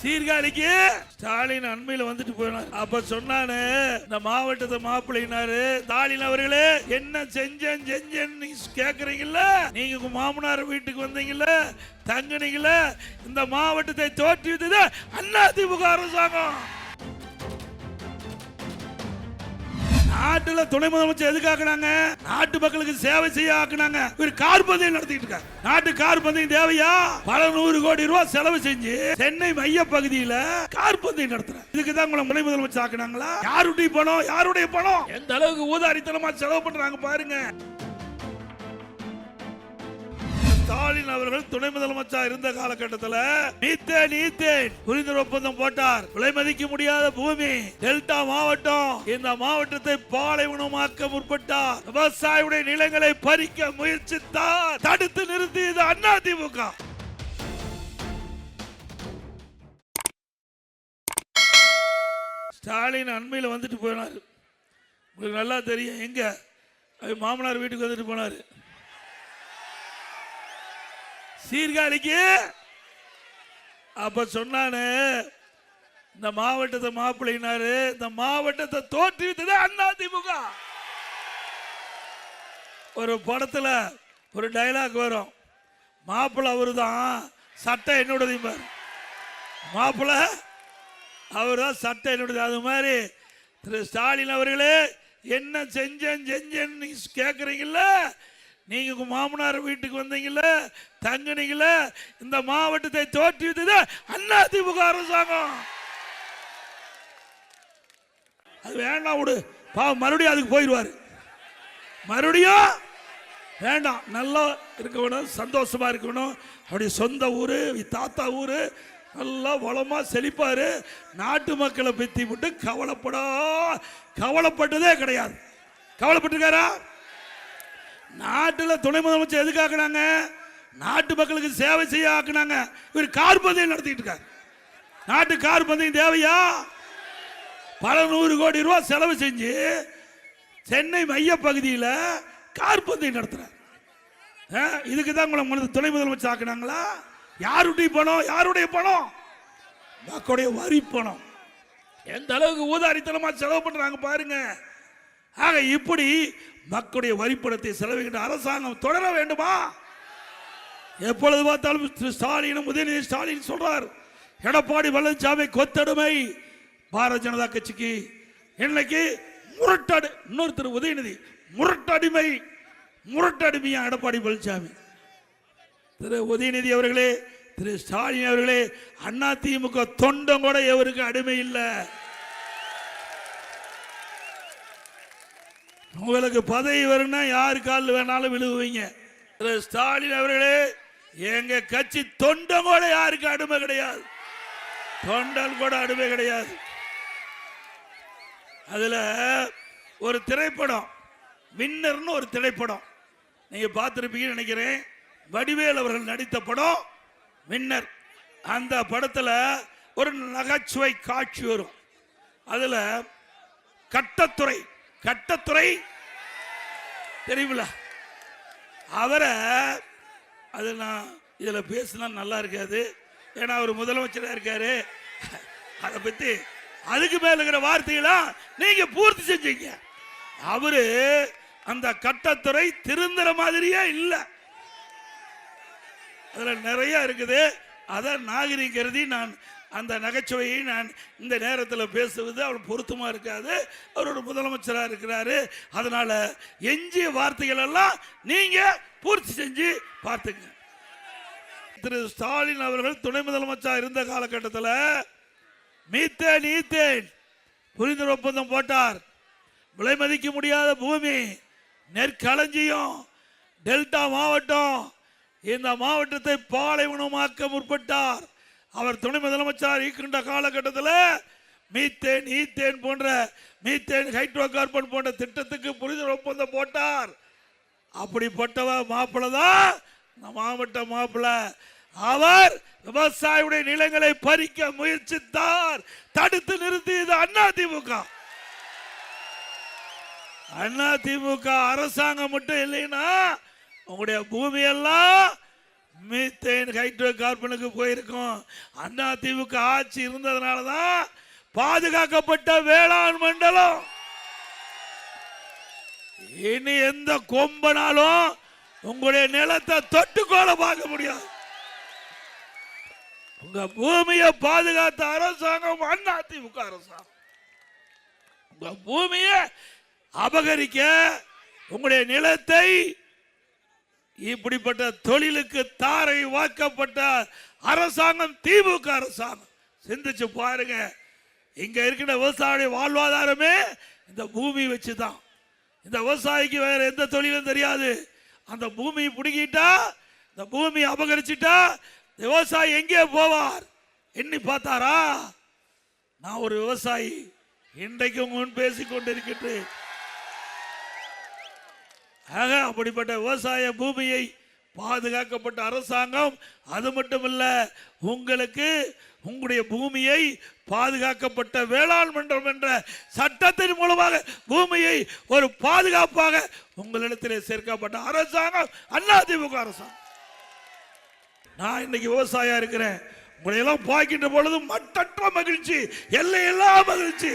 சீர்காழிக்கு ஸ்டாலின் அண்மையில வந்துட்டு போனார். அப்ப சொன்னானு இந்த மாவட்டத்தை மாப்பிள்ளைனாரு, ஸ்டாலின் அவர்களே என்ன செஞ்சேன்னு கேக்குறீங்கல்ல, நீங்க உங்க மாமனார் வீட்டுக்கு வந்தீங்கல்ல, தங்குனீங்கல்ல, இந்த மாவட்டத்தை தோற்றுவித்தது அதிமுக அரசாங்கம். நாட்டுல துணை முதலமைச்சர் எதுக்காக்குனாங்க? நாட்டு மக்களுக்கு சேவை செய்ய ஆக்குனாங்க. ஒரு கார் பந்தயம் நடத்திட்டு இருக்காங்க. நாட்டு கார் பந்தயம் தேவையா? பல 100 கோடி ரூபாய் செலவு செஞ்சு சென்னை மைய பகுதியில கார் பந்தயம் நடத்துறாங்க. இதுக்கு தான் உங்களை துணை முதலமைச்சர் ஆக்குனாங்களா? யாருடைய பணம்? யாருடைய பணம்? எந்த அளவுக்கு ஊதாரித்தனமா செலவு பண்றாங்க பாருங்க. ஸ்டாலின் அவர்கள் துணை முதலமைச்சர் இருந்த காலகட்டத்தில் மீத்தேன் புரிந்துணர்வு ஒப்பந்தம் போட்டார். விலை மதிக்க முடியாத பூமி டெல்டா மாவட்டம், இந்த மாவட்டத்தை பாலைவனமாக்க முற்பட்டார். விவசாயியுடைய நிலங்களை பறிக்க முயற்சித்தார். தடுத்து நிறுத்தியது அதிமுக. ஸ்டாலின் அண்மையில் வந்துட்டு போனார். உங்களுக்கு நல்லா தெரியும். எங்க மாமனார் வீட்டுக்கு வந்துட்டு போனார். சீர்காழிக்கு. அப்ப சொன்னானு இந்த மாவட்டத்தை மாப்பிள்ளைனாரு, இந்த மாவட்டத்தை தோற்றுவித்தது அதிமுக. ஒரு படத்துல ஒரு டைலாக் வரும், மாப்பிள்ள அவரு தான், சட்டை என்னோடது. மாப்பிள்ள அவரு தான், சட்டை என்னோடது. அது மாதிரி திரு ஸ்டாலின் அவர்களே என்ன செஞ்சேன்னு கேக்குறீங்கல்ல, நீங்க உங்க மாமனார் வீட்டுக்கு வந்தீங்கல்ல, தங்குனீங்கல்ல, இந்த மாவட்டத்தை தோற்றுவித்தது அதிமுக அரசாங்கம். அது வேண்டாம் விடு, பாவம் மறுபடியும் அதுக்கு போயிடுவாரு. மறுபடியும் வேண்டாம், நல்லா இருக்கணும், சந்தோஷமா இருக்கணும். அவருடைய சொந்த ஊரு, தாத்தா ஊரு, நல்லா வளமா செழிப்பாரு. நாட்டு மக்களை பத்தி விட்டு கவலைப்பட்டதே கிடையாது. கவலைப்பட்டிருக்காரா? நாட்டுல துணை முதலமைச்சர் எதுக்காக்குனாங்க? நாட்டு மக்களுக்கு சேவை செய்ய ஆக்குனாங்க. இவர் கார் பந்தயம் நடத்திட்டு இருக்காரு. நாட்டு கார் பந்தயம் தேவையா? பல 100 கோடி ரூபாய் செலவு செஞ்சு சென்னை மைய பகுதியில் கார் பந்தயம் நடத்துறாரு. இதுக்கு தான் உங்களை துணை முதலமைச்சர் ஆக்குனாங்களா? யாருடைய பணம்? யாருடைய பணம்? மக்களுடைய வரி பணம். எந்த அளவுக்கு ஊதாரித்தனமா செலவு பண்றாங்க பாருங்க. ஆக இப்படி மக்களுடைய வரிப்பணத்தை செலவிக்கின்ற அரசாங்கம் தொடர வேண்டுமா? எப்பொழுது பார்த்தாலும் ஸ்டாலின், உதயநிதி ஸ்டாலின் சொல்றார், எடப்பாடி பழனிசாமி கொத்தடிமை பாரதிய ஜனதா கட்சிக்கு. இன்னைக்கு முரட்டடி, இன்னொருத்தர் உதயநிதி முரட்டடிமையா எடப்பாடி பழனிசாமி. திரு உதயநிதி அவர்களே, திரு ஸ்டாலின் அவர்களே, அதிமுக தொண்டம் கூட எவருக்கு அடிமை இல்லை. உங்களுக்கு பதவி வரும்னா யாரு காலில் வேணாலும் விழுவுவீங்க. ஸ்டாலின் அவர்களே, எங்க கட்சி தொண்டம் கூட யாருக்கு அடிமை கிடையாது. தொண்டன் கூட அடிமை கிடையாது. அதுல ஒரு திரைப்படம், வின்னர்னு ஒரு திரைப்படம் நீங்க பார்த்திருப்பீங்கன்னு நினைக்கிறேன். வடிவேல் அவர்கள் நடித்த படம் வின்னர். அந்த படத்துல ஒரு நகைச்சுவை காட்சி வரும். அதுல கட்டத்துறை தெரியுமில்ல, அவரை, அது நான் இதுல பேசினா நல்லா இருக்காது, ஏன்னா அவர் முதலமைச்சராக இருக்காரு. அதை பத்தி அதுக்கு மேல இருக்கிற வார்த்தையெல்லாம் நீங்க பூர்த்தி செஞ்சீங்க. அவரு அந்த கட்டத்துறை திருந்துற மாதிரியே இல்லை. அதுல நிறைய இருக்குது. அதை நாகரிகருதி நான் அந்த நகைச்சுவையை நான் இந்த நேரத்தில் பேசுவது அவர் பொருத்தமா இருக்காது. அவரோட முதலமைச்சராக இருக்கிறாரு. அதனால எஞ்சிய வார்த்தைகள் எல்லாம் நீங்க பூர்த்தி செஞ்சு பார்த்துங்க. திரு ஸ்டாலின் அவர்கள் துணை முதலமைச்சர் இருந்த காலகட்டத்தில் மீத்தேன் புரிந்துணர்வு ஒப்பந்தம் போட்டார். விலை மதிக்க முடியாத பூமி நெற்களஞ்சியம் டெல்டா மாவட்டம், இந்த மாவட்டத்தை பாலைவனமாக்க முற்பட்டார். அவர் துணை முதலமைச்சர் இருக்கின்ற காலகட்டத்தில் மீத்தேன் போன்ற மீத்தேன் ஹைட்ரோ கார்பன் போன்ற திட்டத்துக்கு புரிந்துணர்வு ஒப்பந்தம் போட்டார். அப்படிப்பட்டவ மாப்பிள்ள தான் இந்த மாவட்ட மாப்பிள்ள. அவர் விவசாயியுடைய நிலங்களை பறிக்க முயற்சித்தார். தடுத்து நிறுத்தியது அதிமுக அரசாங்கம் மட்டும் இல்லைன்னா உங்களுடைய பூமியெல்லாம் மீத்தேன் ஹைட்ரோ கார்பனுக்கு போயிருக்கோம். அதிமுக ஆட்சி இருந்ததுனால தான் பாதுகாக்கப்பட்ட வேளாண் மண்டலம். இனி எந்த கொம்பனாலும் உங்களுடைய நிலத்தை தொட்டுக்கோல பார்க்க முடியாது. உங்க பூமியை பாதுகாத்த அரசாங்கம் அதிமுக அரசாங்கம். உங்க பூமியை அபகரிக்க, உங்களுடைய நிலத்தை இப்படிப்பட்ட தொழிலுக்கு தாரை வாக்கப்பட்ட அரசாங்கம் திமுக அரசாங்கம். சிந்திச்சு பாருங்க. இங்க இருக்கிற விவசாயிய வாழ்வாதாரமே இந்த பூமி வச்சுதான். இந்த விவசாயிக்கு வேற எந்த தொழிலும் தெரியாது. அந்த பூமி பிடுங்கிட்டா, இந்த பூமி அபகரிச்சுட்டா விவசாயி எங்கே போவார்? எண்ணி பார்த்தாரா? நான் ஒரு விவசாயி, இன்றைக்கு முன் பேசிக் கொண்டிருக்கிறேன். ஆக அப்படிப்பட்ட விவசாய பூமியை பாதுகாக்கப்பட்ட அரசாங்கம். அது மட்டுமல்ல, உங்களுக்கு உங்களுடைய பூமியை பாதுகாக்கப்பட்ட வேளாண் மன்றம் என்ற சட்டத்தின் மூலமாக பூமியை ஒரு பாதுகாப்பாக உங்களிடத்திலே சேர்க்கப்பட்ட அரசாங்கம் அதிமுக அரசாங்கம். நான் இன்னைக்கு விவசாயியா இருக்கிறேன். உங்களை எல்லாம் பார்க்கின்ற பொழுது மட்டற்ற மகிழ்ச்சி, எல்லையெல்லா மகிழ்ச்சி.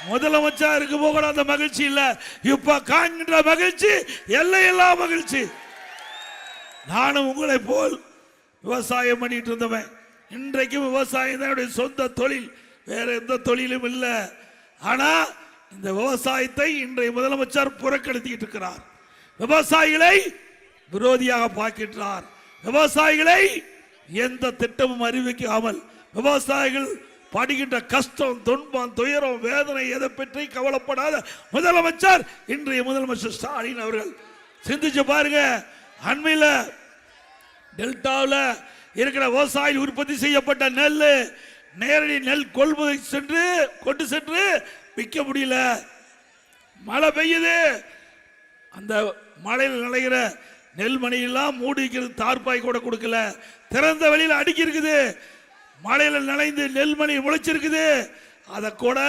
முதலமைச்சர் இருக்கும் போது அந்த மகிழ்ச்சி இல்ல, இப்ப காண்கின்ற மகிழ்ச்சி எல்லையெல்லா மகிழ்ச்சி. நானும் உங்களை போல் விவசாயம் பண்ணிட்டு இருந்தவன். இன்றைக்கும் விவசாயம் தான் என்னுடைய சொந்த தொழில், வேற எந்த தொழிலும் இல்லை. ஆனா இந்த விவசாயத்தை இன்றைய முதலமைச்சர் புறக்கணித்துக்கிட்டு இருக்கிறார். விவசாயிகளை விரோதியாக பார்க்கின்றார். விவசாயிகளை எந்த திட்டமும் அறிவிக்காமல், விவசாயிகள் படுகின்ற கஷ்டம், துன்பம், துயரம், வேதனை எதை பற்றி கவலைப்படாத முதலமைச்சர் இன்றைய முதலமைச்சர் ஸ்டாலின் அவர்கள். சிந்திச்சு பாருங்க. அண்மையில் டெல்டாவில் இருக்கிற விவசாயி உற்பத்தி செய்யப்பட்ட நெல் நேரடி நெல் கொள்முதல் கொண்டு சென்று விற்க முடியல. மழை பெய்யுது, அந்த மழையில் நடைகிற நெல்மணியெல்லாம் மூடி வைக்கிறது, தார்பாய் கூட கொடுக்கல, திறந்த வெளியில் அடுக்கி இருக்குது. மழையில் நனைந்து நெல்மணி முளைச்சிருக்குது. அதை கூட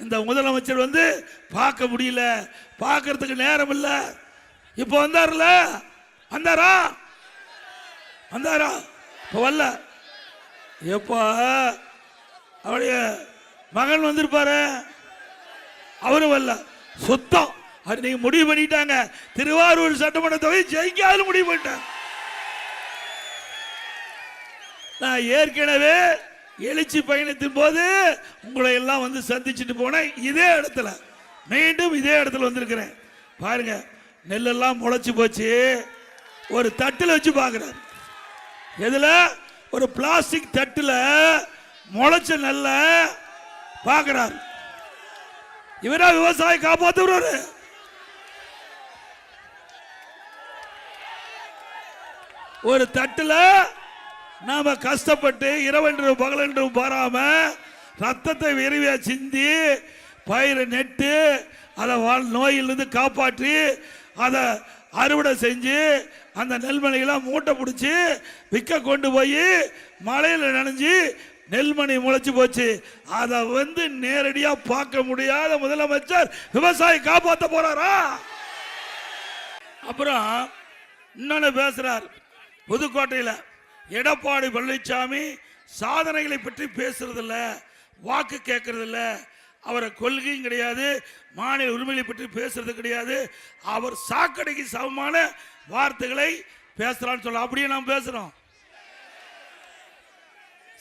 இந்த முதலமைச்சர் வந்து பார்க்க முடியல, பார்க்கறதுக்கு நேரம் இல்லை. இப்போ வந்தார்ல, வந்தாரா இப்போ வரல. எப்போ அவருடைய மகன் வந்திருப்பாரு, அவரும் வரல. சுத்தம். அது நீங்க முடிவு பண்ணிட்டாங்க. திருவாரூர் சட்டமன்ற தொகுதி ஜெயிக்காது முடிவு பண்ணிட்டாங்க. நான் ஏற்கனவே எழுச்சி பயணத்தின் போது உங்களை எல்லாம் வந்து சந்திச்சுட்டு போனேன். இதே இடத்துல மீண்டும் இதே இடத்துல வந்திருக்கிறேன். பாருங்க, நெல்லெல்லாம் முளைச்சு போச்சு. ஒரு தட்டில் வச்சு பார்க்குறாரு. எதுல? ஒரு பிளாஸ்டிக் தட்டில் முளைச்ச நெல்ல பார்க்கிறார். இவரா விவசாயி காப்பாற்றுறாரு. ஒரு தட்டில் நாம கஷ்டப்பட்டு இரவென்றும் பகலென்றும் பாராம ரத்தத்தை விரைவியா சிந்தி பயிரை நெட்டு அதை நோயிலிருந்து காப்பாற்றி அதை அறுவடை செஞ்சு அந்த நெல்மணியெல்லாம் மூட்டை பிடிச்சி விற்க கொண்டு போய் மழையில் நனைஞ்சு நெல்மணி முளைச்சு போச்சு. அதை வந்து நேரடியா பார்க்க முடியாத முதலமைச்சர் விவசாயி காப்பாற்ற போறாரா? அப்புறம் இன்னொன்னு பேசுறார். புதுக்கோட்டையில் எடப்பாடி பழனிசாமி சாதனைகளை பற்றி பேசுறதில்ல, வாக்கு கேட்கறதில்ல, அவரை கொள்கையும் கிடையாது, மாநில உரிமைகளை பற்றி பேசுறது கிடையாது. அவர் சாக்கடைக்கு சமமான வார்த்தைகளை பேசுறான்னு சொல்ல. அப்படியே நாம் பேசுறோம்.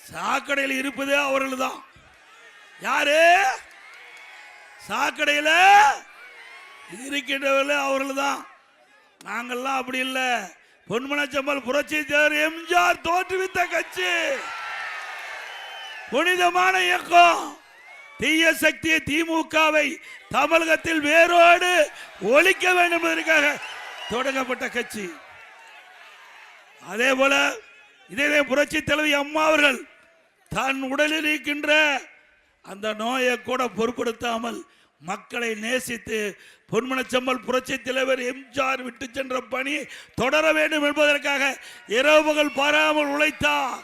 சாக்கடையில் இருப்பது அவர்கள் தான். யாரு? சாக்கடையில் இருக்கின்றவர்கள் அவர்கள் தான். நாங்கள்லாம் அப்படி இல்லை. பொன்மனச்சம்பல் புரட்சி தலைவர் எம்ஜிஆர் தோற்றுவித்த கட்சி, புனிதமான இயக்கம். தீய சக்தியை திமுகவை தமிழகத்தில் வேரோடு ஒழிக்க வேண்டும் என்பதற்காக தொடங்கப்பட்ட கட்சி. அதே போல இதே புரட்சி தலைவி அம்மா அவர்கள் தன் உடலில் இருக்கின்ற அந்த நோயை கூட பொருட்படுத்தாமல் மக்களை நேசித்து பொன்மனச்சம்பல் புரட்சி தலைவர் எம்ஜிஆர் விட்டு சென்ற பணி தொடர வேண்டும் என்பதற்காக இரவு பகல் பாராமல் உழைத்தார்.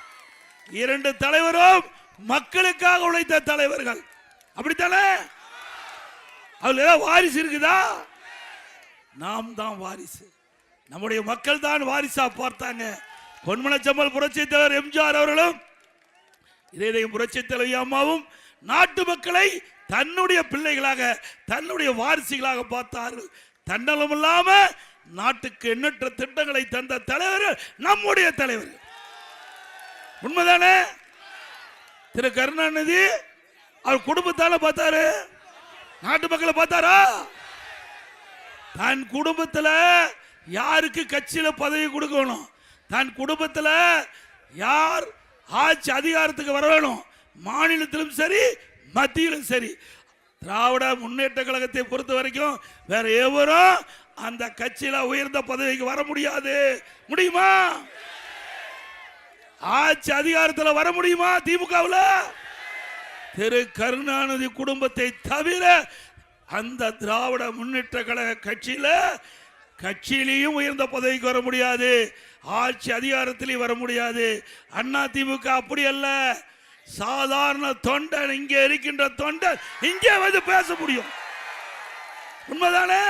இரண்டு தலைவரும் மக்களுக்காக உழைத்த தலைவர்கள். அப்படித்தானே? அவர்கள் ஏதாவது வாரிசு இருக்குதா? நாம் தான் வாரிசு. நம்முடைய மக்கள் தான் வாரிசா பார்த்தாங்க. பொன்மனச்செம்மல் புரட்சித் தலைவர் எம்ஜிஆர் அவர்களும் இதயம் புரட்சித் தலைவி அம்மாவும் நாட்டு மக்களை தன்னுடைய பிள்ளைகளாக தன்னுடைய வாரிசுகளாக பார்த்தார்கள். தன்னலம் இல்லாம நாட்டுக்கு எண்ணற்ற திட்டங்களை தந்த தலைவர்கள் நம்முடைய தலைவர்கள். உண்மைதானே? திரு கருணாநிதி அவர் குடும்பத்தால பார்த்தாரு, நாட்டு மக்களை பார்த்தாரா? தன் குடும்பத்தில் யாருக்கு கட்சியில பதவி கொடுக்கணும், தன் குடும்பத்தில் யார் ஆட்சி அதிகாரத்துக்கு வர வேணும், மாநிலத்திலும் சரி மத்தியிலும் சரி. திராவிட முன்னேற்ற கழகத்தை பொறுத்த வரைக்கும் வேற எவரும் அந்த கட்சியில உயர்ந்த பதவிக்கு வர முடியாது. முடியுமா? ஆட்சி அதிகாரத்தில் வர முடியுமா திமுகவில்? திரு கருணாநிதி குடும்பத்தை தவிர அந்த திராவிட முன்னேற்ற கழக கட்சியிலையும் உயர்ந்த பதவிக்கு வர முடியாது, ஆட்சி அதிகாரத்திலையும் வர முடியாது. அண்ணா திமுக அப்படி அல்ல. சாதாரண தொண்டன், இங்கே இருக்கின்ற தொண்டன் இங்கே வந்து பேச முடியும். உண்மைதானே?